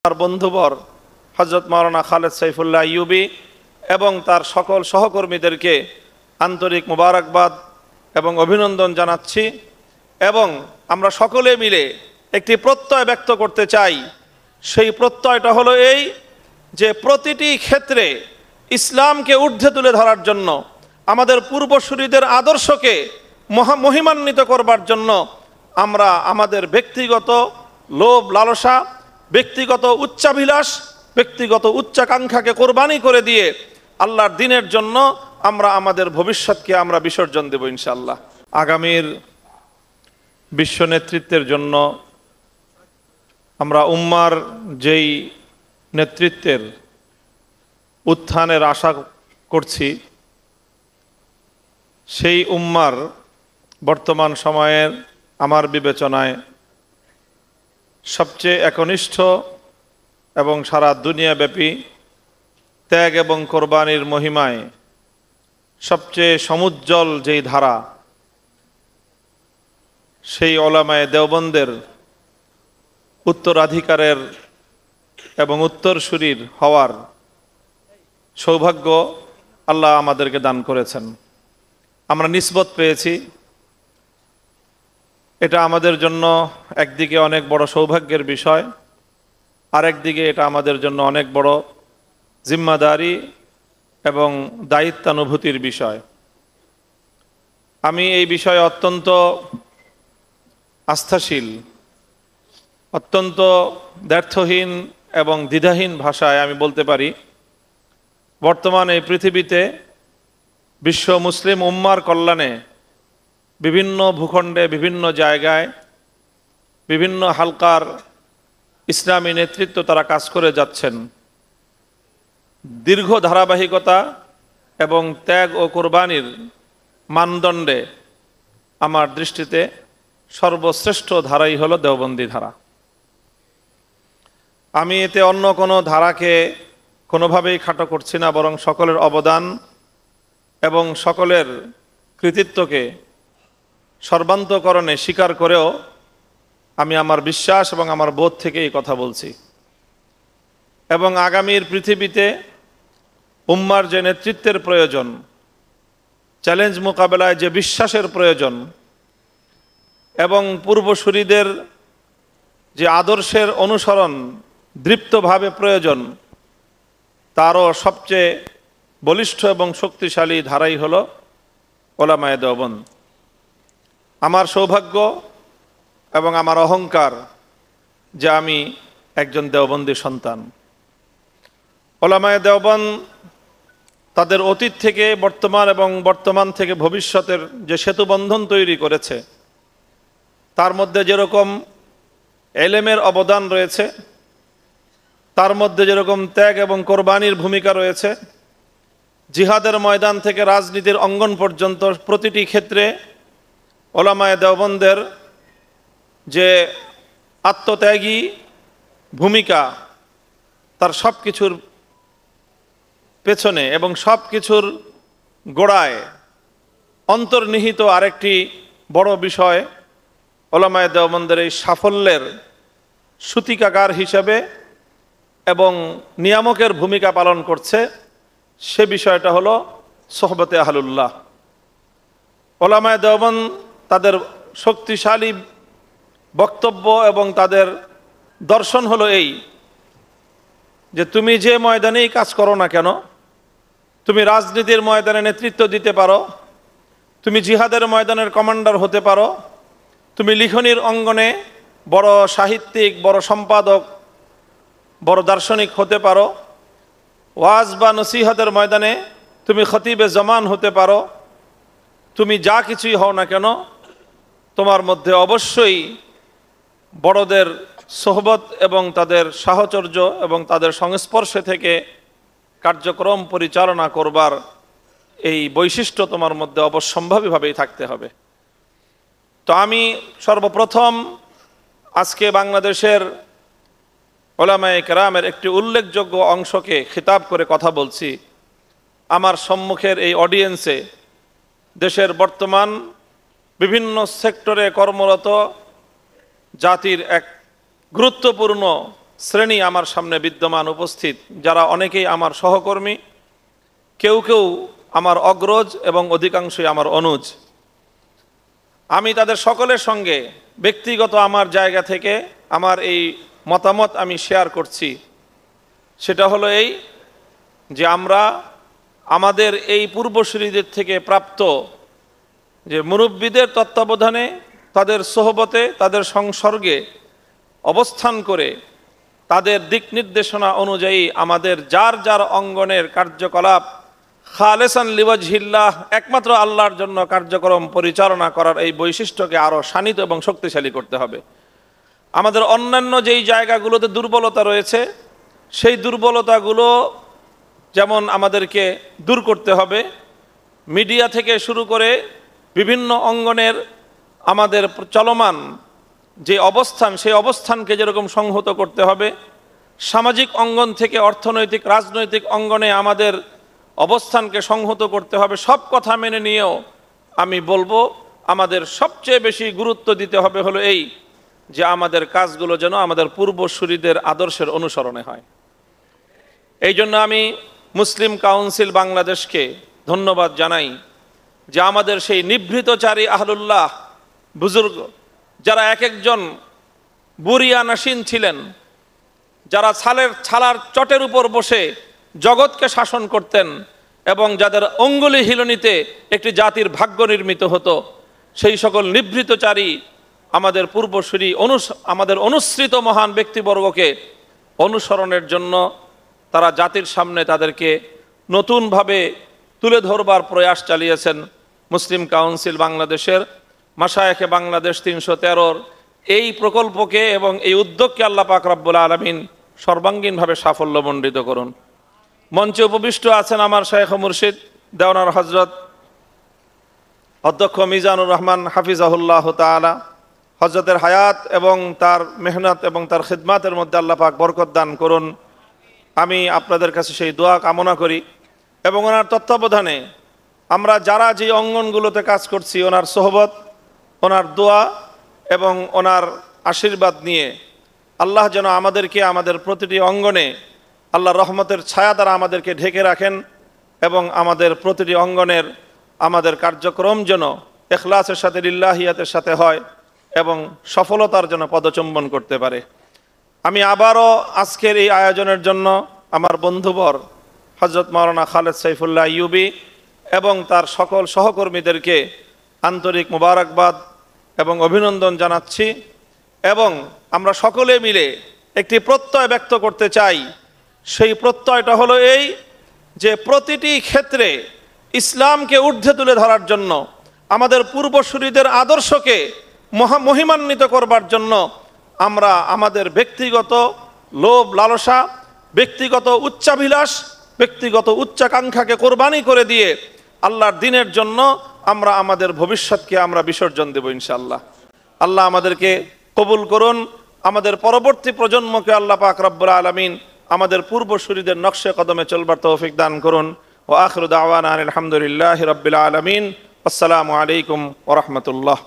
তার বন্ধুবর হযরত মাওলানা খালেদ সাইফুল্লাহ আইয়ুবী এবং তার সকল সহকর্মীদেরকে আন্তরিক মোবারকবাদ এবং অভিনন্দন জানাচ্ছি। এবং আমরা সকলে মিলে একটি প্রত্যয় ব্যক্ত করতে চাই। সেই প্রত্যয়টা হলো এই যে প্রতিটি ক্ষেত্রে ইসলামকে ঊর্ধ্বে তুলে ধরার জন্য, আমাদের পূর্বসূরীদের আদর্শকে মহিমান্বিত করবার জন্য আমরা আমাদের ব্যক্তিগত লোভ লালসা, ব্যক্তিগত উচ্চাভিলাষ, ব্যক্তিগত উচ্চাকাঙ্ক্ষাকে কোরবানি করে দিয়ে আল্লাহর দ্বীনের জন্য আমরা আমাদের ভবিষ্যৎকে আমরা বিসর্জন দেব ইনশাআল্লাহ। আগামীর বিশ্ব নেতৃত্বের জন্য আমরা উম্মার যেই নেতৃত্বের উত্থানের আশা করছি, সেই উম্মার বর্তমান সময়ের আমার বিবেচনায় সবচেয়ে একনিষ্ঠ এবং সারা দুনিয়াব্যাপী ত্যাগ এবং কোরবানির মহিমায় সবচেয়ে সমুজ্জ্বল যেই ধারা, সেই ওলামায়ে দেওবন্দের উত্তরাধিকারের এবং উত্তরসূরির হওয়ার সৌভাগ্য আল্লাহ আমাদেরকে দান করেছেন। আমরা নিসবত পেয়েছি। এটা আমাদের জন্য একদিকে অনেক বড় সৌভাগ্যের বিষয়, আরেকদিকে এটা আমাদের জন্য অনেক বড় জিম্মাদারি এবং দায়িত্বানুভূতির বিষয়। আমি এই বিষয়ে অত্যন্ত আস্থাশীল, অত্যন্ত দ্ব্যর্থহীন এবং দ্বিধাহীন ভাষায় আমি বলতে পারি, বর্তমান এই পৃথিবীতে বিশ্ব মুসলিম উম্মার কল্যাণে বিভিন্ন ভূখণ্ডে, বিভিন্ন জায়গায়, বিভিন্ন হালকার ইসলামী নেতৃত্ব তারা কাজ করে যাচ্ছেন। দীর্ঘ ধারাবাহিকতা এবং ত্যাগ ও কোরবানির মানদণ্ডে আমার দৃষ্টিতে সর্বশ্রেষ্ঠ ধারাই হলো দেওবন্দি ধারা। আমি এতে অন্য কোনো ধারাকে কোনোভাবেই খাটো করছি না, বরং সকলের অবদান এবং সকলের কৃতিত্বকে সর্বান্তকরণে স্বীকার করেও আমি আমার বিশ্বাস এবং আমার বোধ থেকে এই কথা বলছি। এবং আগামীর পৃথিবীতে উম্মার যে নেতৃত্বের প্রয়োজন, চ্যালেঞ্জ মোকাবেলায় যে বিশ্বাসের প্রয়োজন এবং পূর্বসূরীদের যে আদর্শের অনুসরণ দৃপ্তভাবে প্রয়োজন, তারও সবচেয়ে বলিষ্ঠ এবং শক্তিশালী ধারাই হলো ওলামায়ে দেওবন্দ। আমার সৌভাগ্য এবং আমার অহংকার যে আমি একজন দেওবন্দি সন্তান। ওলামায়ে দেওবন্দ তাদের অতীত থেকে বর্তমান এবং বর্তমান থেকে ভবিষ্যতের যে সেতুবন্ধন তৈরি করেছে, তার মধ্যে যেরকম এলেমের অবদান রয়েছে, তার মধ্যে যেরকম ত্যাগ এবং কোরবানির ভূমিকা রয়েছে, জিহাদের ময়দান থেকে রাজনীতির অঙ্গন পর্যন্ত প্রতিটি ক্ষেত্রে ওলামায়ে দেওবন্দের যে আত্মত্যাগী ভূমিকা, তার সব কিছুর পেছনে এবং সব কিছুর গোড়ায় অন্তর্নিহিত আরেকটি বড় বিষয় ওলামায়ে দেওবন্দের এই সাফল্যের সূতিকাগার হিসেবে এবং নিয়ামকের ভূমিকা পালন করছে, সে বিষয়টা হলো সোহবতে আহলুল্লাহ। ওলামায়ে দেওবন্দ তাদের শক্তিশালী বক্তব্য এবং তাদের দর্শন হলো এই যে তুমি যে ময়দানেই কাজ করো না কেন, তুমি রাজনীতির ময়দানে নেতৃত্ব দিতে পারো, তুমি জিহাদের ময়দানের কমান্ডার হতে পারো, তুমি লিখনির অঙ্গনে বড় সাহিত্যিক, বড় সম্পাদক, বড় দার্শনিক হতে পারো, ওয়াজ বা নসিহতের ময়দানে তুমি খতিবে জামান হতে পারো, তুমি যা কিছুই হও না কেন, তোমার মধ্যে অবশ্যই বড়দের সোহবত এবং তাদের সাহচর্য এবং তাদের সংস্পর্শে থেকে কার্যক্রম পরিচালনা করবার এই বৈশিষ্ট্য তোমার মধ্যে অবশ্যম্ভাবীভাবেই থাকতে হবে। তো আমি সর্বপ্রথম আজকে বাংলাদেশের ওলামায়ে কেরামের একটি উল্লেখযোগ্য অংশকে খিতাব করে কথা বলছি। আমার সম্মুখের এই অডিয়েন্সে দেশের বর্তমান বিভিন্ন সেক্টরে কর্মরত জাতির এক গুরুত্বপূর্ণ শ্রেণী আমার সামনে বিদ্যমান উপস্থিত, যারা অনেকেই আমার সহকর্মী, কেউ কেউ আমার অগ্রজ এবং অধিকাংশই আমার অনুজ। আমি তাদের সকলের সঙ্গে ব্যক্তিগত আমার জায়গা থেকে আমার এই মতামত আমি শেয়ার করছি। সেটা হলো এই যে আমরা আমাদের এই পূর্বসূরীদের থেকে প্রাপ্ত যে মুরব্বীদের তত্ত্বাবধানে, তাদের সোহবতে, তাদের সংসর্গে অবস্থান করে তাদের দিক নির্দেশনা অনুযায়ী আমাদের যার যার অঙ্গনের কার্যকলাপ খালেসান লিওয়াজহিল্লাহ, একমাত্র আল্লাহর জন্য কার্যক্রম পরিচালনা করার এই বৈশিষ্ট্যকে আরও শানিত এবং শক্তিশালী করতে হবে। আমাদের অন্যান্য যেই জায়গাগুলোতে দুর্বলতা রয়েছে, সেই দুর্বলতাগুলো যেমন আমাদেরকে দূর করতে হবে। মিডিয়া থেকে শুরু করে বিভিন্ন অঙ্গনের আমাদের চলমান যে অবস্থান, সেই অবস্থানকে যেরকম সংহত করতে হবে, সামাজিক অঙ্গন থেকে অর্থনৈতিক রাজনৈতিক অঙ্গনে আমাদের অবস্থানকে সংহত করতে হবে। সব কথা মেনে নিয়েও আমি বলবো আমাদের সবচেয়ে বেশি গুরুত্ব দিতে হবে হলো এই যে আমাদের কাজগুলো যেন আমাদের পূর্বসূরীদের আদর্শের অনুসরণে হয়। এই জন্য আমি মুসলিম কাউন্সিল বাংলাদেশকে ধন্যবাদ জানাই যে আমাদের সেই নিভৃতচারী আহলুল্লাহ বুজুর্গ, যারা এক একজন বুরিয়া নাসিন ছিলেন, যারা ছালার চটের উপর বসে জগৎকে শাসন করতেন এবং যাদের অঙ্গুলি হিলনিতে একটি জাতির ভাগ্য নির্মিত হতো, সেই সকল নিভৃতচারী আমাদের পূর্বসূরি আমাদের অনুসৃত মহান ব্যক্তিবর্গকে অনুসরণের জন্য তারা জাতির সামনে তাদেরকে নতুনভাবে তুলে ধরবার প্রয়াস চালিয়েছেন। মুসলিম কাউন্সিল বাংলাদেশের মাশায়েখে বাংলাদেশ ৩১৩-র এই প্রকল্পকে এবং এই উদ্যোগকে আল্লাহ পাক রব্বুল আলামিন সর্বাঙ্গীনভাবে সাফল্যমণ্ডিত করুন। মঞ্চে উপবিষ্ট আছেন আমার শায়েখ মুর্শিদ দেওয়ানার হজরত অধ্যক্ষ মিজানুর রহমান হাফিজাহুল্লাহ তাআলা, হজরতের হায়াত এবং তার মেহনত এবং তার খিদমাতের মধ্যে আল্লাহ পাক বরকত দান করুন। আমি আপনাদের কাছে সেই দোয়া কামনা করি এবং ওনার তত্ত্বাবধানে আমরা যারা যে অঙ্গনগুলোতে কাজ করছি, ওনার সোহবত, ওনার দোয়া এবং ওনার আশীর্বাদ নিয়ে আল্লাহ যেন আমাদেরকে আমাদের প্রতিটি অঙ্গনে আল্লাহর রহমতের ছায়া দ্বারা আমাদেরকে ঢেকে রাখেন এবং আমাদের প্রতিটি অঙ্গনের আমাদের কার্যক্রম যেন ইখলাসের সাথে লিল্লাহিয়াতের সাথে হয় এবং সফলতার জন্য পদচুম্বন করতে পারে। আমি আবারও আজকের এই আয়োজনের জন্য আমার বন্ধুবর হজরত মাওলানা খালেদ সাইফুল্লাহ আইয়ুবী এবং তার সকল সহকর্মীদেরকে আন্তরিক মোবারকবাদ এবং অভিনন্দন জানাচ্ছি। এবং আমরা সকলে মিলে একটি প্রত্যয় ব্যক্ত করতে চাই। সেই প্রত্যয়টা হলো এই যে প্রতিটি ক্ষেত্রে ইসলামকে ঊর্ধ্বে তুলে ধরার জন্য, আমাদের পূর্বসূরীদের আদর্শকে মহিমান্বিত করবার জন্য আমরা আমাদের ব্যক্তিগত লোভ লালসা, ব্যক্তিগত উচ্চাভিলাষ, ব্যক্তিগত উচ্চাকাঙ্ক্ষাকে কোরবানি করে দিয়ে আল্লাহর দ্বীনের জন্য আমরা আমাদের ভবিষ্যৎকে আমরা বিসর্জন দেব ইনশাআল্লাহ। আল্লাহ আমাদেরকে কবুল করুন, আমাদের পরবর্তী প্রজন্মকে আল্লাহ পাক রব্বুল আলামিন আমাদের পূর্বসূরীদের নকশে কদমে চলবার তৌফিক দান করুন। ওয়া আখিরু দাওয়ানা আলহামদুলিল্লাহি রাব্বিল আলামিন। আসসালামু আলাইকুম ওয়া রাহমাতুল্লাহ।